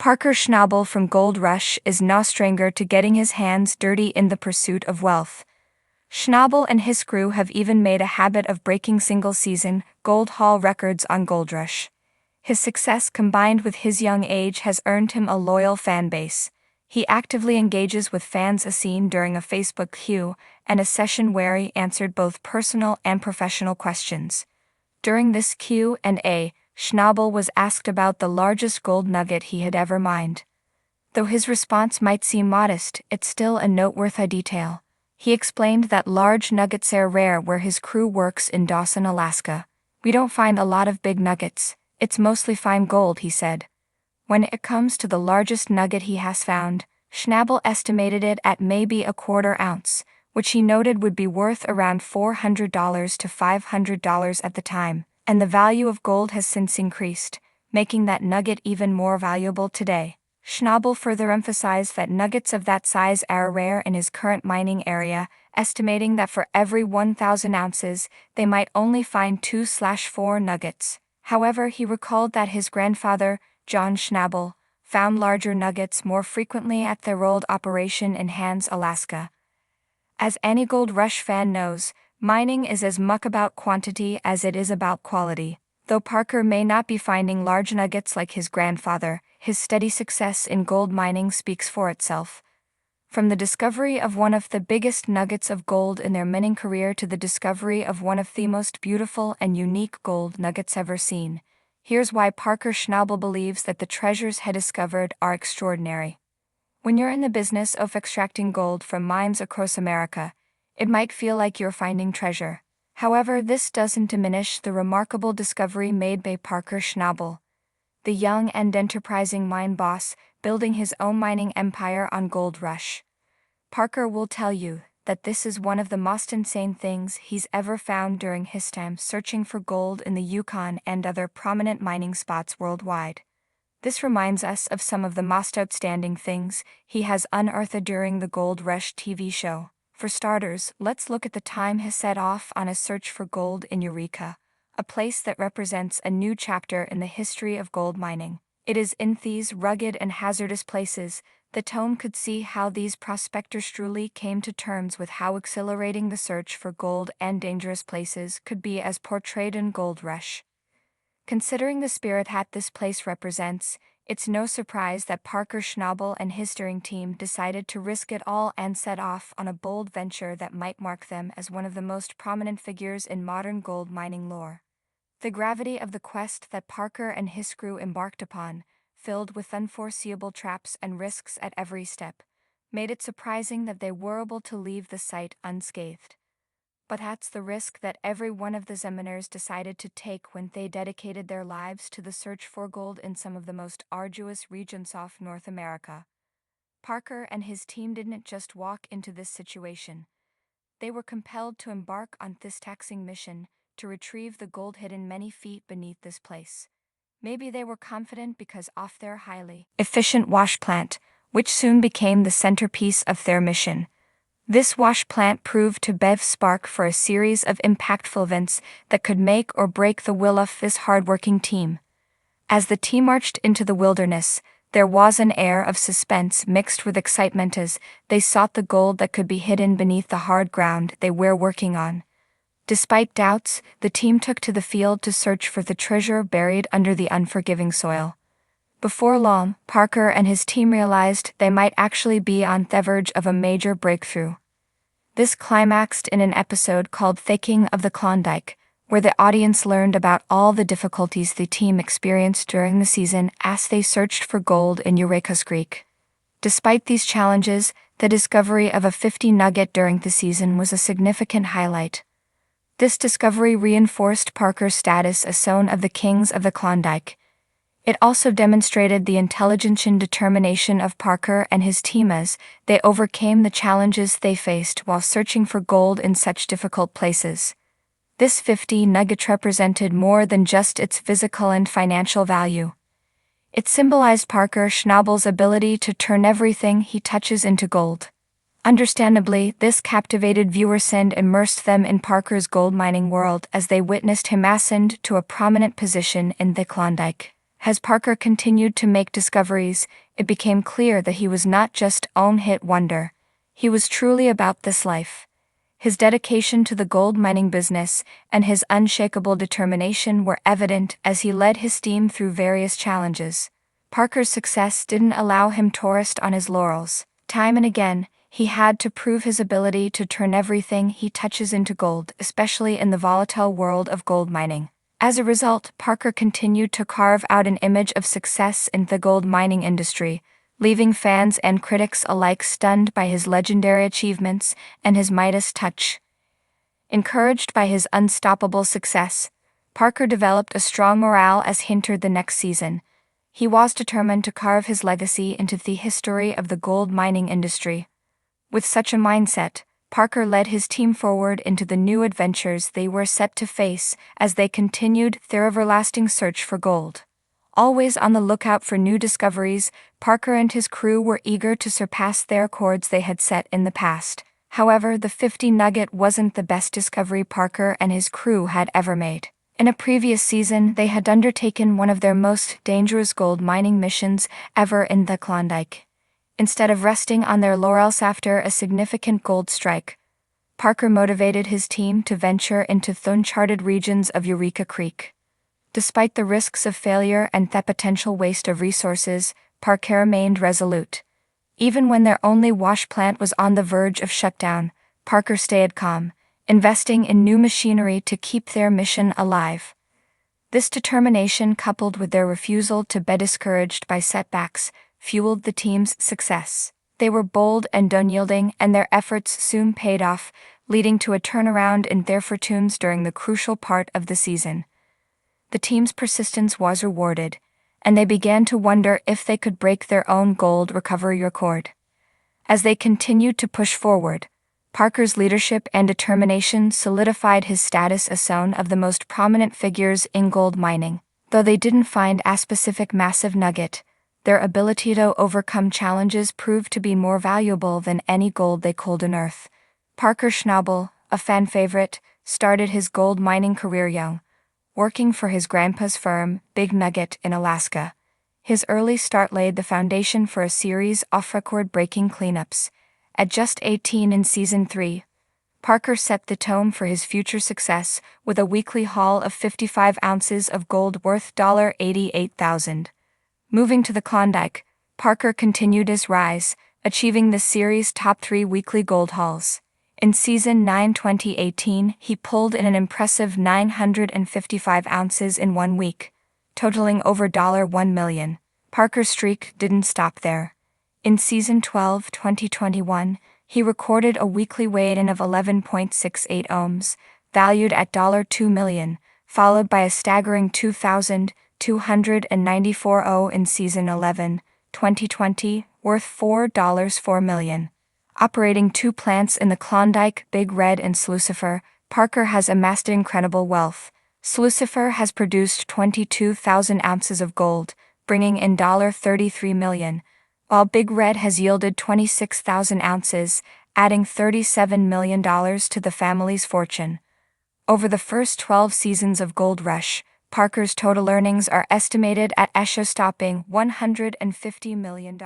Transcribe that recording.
Parker Schnabel from Gold Rush is no stranger to getting his hands dirty in the pursuit of wealth. Schnabel and his crew have even made a habit of breaking single-season gold haul records on Gold Rush. His success combined with his young age has earned him a loyal fan base. He actively engages with fans as seen during a Facebook Q&A and a session where he answered both personal and professional questions. During this Q&A, Schnabel was asked about the largest gold nugget he had ever mined. Though his response might seem modest, it's still a noteworthy detail. He explained that large nuggets are rare where his crew works in Dawson, Alaska. "We don't find a lot of big nuggets, it's mostly fine gold," he said. When it comes to the largest nugget he has found, Schnabel estimated it at maybe a quarter ounce, which he noted would be worth around $400 to $500 at the time, and the value of gold has since increased, making that nugget even more valuable today. Schnabel further emphasized that nuggets of that size are rare in his current mining area, estimating that for every 1,000 ounces, they might only find 2/4 nuggets. However, he recalled that his grandfather, John Schnabel, found larger nuggets more frequently at their old operation in Hans, Alaska. As any Gold Rush fan knows, mining is as much about quantity as it is about quality. Though Parker may not be finding large nuggets like his grandfather, his steady success in gold mining speaks for itself. From the discovery of one of the biggest nuggets of gold in their mining career to the discovery of one of the most beautiful and unique gold nuggets ever seen, here's why Parker Schnabel believes that the treasures he discovered are extraordinary. When you're in the business of extracting gold from mines across America, it might feel like you're finding treasure. However, this doesn't diminish the remarkable discovery made by Parker Schnabel, the young and enterprising mine boss building his own mining empire on Gold Rush. Parker will tell you that this is one of the most insane things he's ever found during his time searching for gold in the Yukon and other prominent mining spots worldwide. This reminds us of some of the most outstanding things he has unearthed during the Gold Rush TV show. For starters, let's look at the time he set off on a search for gold in Eureka, a place that represents a new chapter in the history of gold mining. It is in these rugged and hazardous places that Tom could see how these prospectors truly came to terms with how exhilarating the search for gold and dangerous places could be as portrayed in Gold Rush. Considering the spirit that this place represents, it's no surprise that Parker Schnabel and his steering team decided to risk it all and set off on a bold venture that might mark them as one of the most prominent figures in modern gold mining lore. The gravity of the quest that Parker and his crew embarked upon, filled with unforeseeable traps and risks at every step, made it surprising that they were able to leave the site unscathed. But that's the risk that every one of the Zeminers decided to take when they dedicated their lives to the search for gold in some of the most arduous regions of North America. Parker and his team didn't just walk into this situation. They were compelled to embark on this taxing mission to retrieve the gold hidden many feet beneath this place. Maybe they were confident because of their highly efficient wash plant, which soon became the centerpiece of their mission. This wash plant proved to be spark for a series of impactful events that could make or break the will of this hardworking team. As the team marched into the wilderness, there was an air of suspense mixed with excitement as they sought the gold that could be hidden beneath the hard ground they were working on. Despite doubts, the team took to the field to search for the treasure buried under the unforgiving soil. Before long, Parker and his team realized they might actually be on the verge of a major breakthrough. This climaxed in an episode called Taking of the Klondike, where the audience learned about all the difficulties the team experienced during the season as they searched for gold in Eureka's Creek. Despite these challenges, the discovery of a 50 nugget during the season was a significant highlight. This discovery reinforced Parker's status as son of the Kings of the Klondike. It also demonstrated the intelligence and determination of Parker and his team as they overcame the challenges they faced while searching for gold in such difficult places. This 50 nugget represented more than just its physical and financial value. It symbolized Parker Schnabel's ability to turn everything he touches into gold. Understandably, this captivated viewers and immersed them in Parker's gold mining world as they witnessed him ascend to a prominent position in the Klondike. As Parker continued to make discoveries, it became clear that he was not just a hit wonder. He was truly about this life. His dedication to the gold mining business and his unshakable determination were evident as he led his team through various challenges. Parker's success didn't allow him to rest on his laurels. Time and again, he had to prove his ability to turn everything he touches into gold, especially in the volatile world of gold mining. As a result, Parker continued to carve out an image of success in the gold mining industry, leaving fans and critics alike stunned by his legendary achievements and his Midas touch. Encouraged by his unstoppable success, Parker developed a strong morale as he entered the next season. He was determined to carve his legacy into the history of the gold mining industry. With such a mindset, Parker led his team forward into the new adventures they were set to face as they continued their everlasting search for gold. Always on the lookout for new discoveries, Parker and his crew were eager to surpass their records they had set in the past. However, the 50 Nugget wasn't the best discovery Parker and his crew had ever made. In a previous season, they had undertaken one of their most dangerous gold mining missions ever in the Klondike. Instead of resting on their laurels after a significant gold strike, Parker motivated his team to venture into the uncharted regions of Eureka Creek. Despite the risks of failure and the potential waste of resources, Parker remained resolute. Even when their only wash plant was on the verge of shutdown, Parker stayed calm, investing in new machinery to keep their mission alive. This determination, coupled with their refusal to be discouraged by setbacks, fueled the team's success. They were bold and unyielding, and their efforts soon paid off, leading to a turnaround in their fortunes during the crucial part of the season. The team's persistence was rewarded, and they began to wonder if they could break their own gold recovery record. As they continued to push forward, Parker's leadership and determination solidified his status as one of the most prominent figures in gold mining. Though they didn't find a specific massive nugget, their ability to overcome challenges proved to be more valuable than any gold they could unearth. Parker Schnabel, a fan favorite, started his gold mining career young, working for his grandpa's firm, Big Nugget, in Alaska. His early start laid the foundation for a series of record-breaking cleanups. At just 18 in Season 3, Parker set the tone for his future success with a weekly haul of 55 ounces of gold worth $88,000. Moving to the Klondike, Parker continued his rise, achieving the series' top 3 weekly gold hauls. In Season 9 2018, he pulled in an impressive 955 ounces in 1 week, totaling over $1 million. Parker's streak didn't stop there. In Season 12 2021, he recorded a weekly weigh-in of 11.68 ohms, valued at $2 million, followed by a staggering 2,294 in Season 11 2020, worth $4 million. Operating 2 plants in the Klondike, Big Red and Slucifer, Parker has amassed incredible wealth. Slucifer has produced 22,000 ounces of gold, bringing in $33 million, while Big Red has yielded 26,000 ounces, adding $37 million to the family's fortune. Over the first 12 seasons of Gold Rush, Parker's total earnings are estimated at a show-stopping $150 million.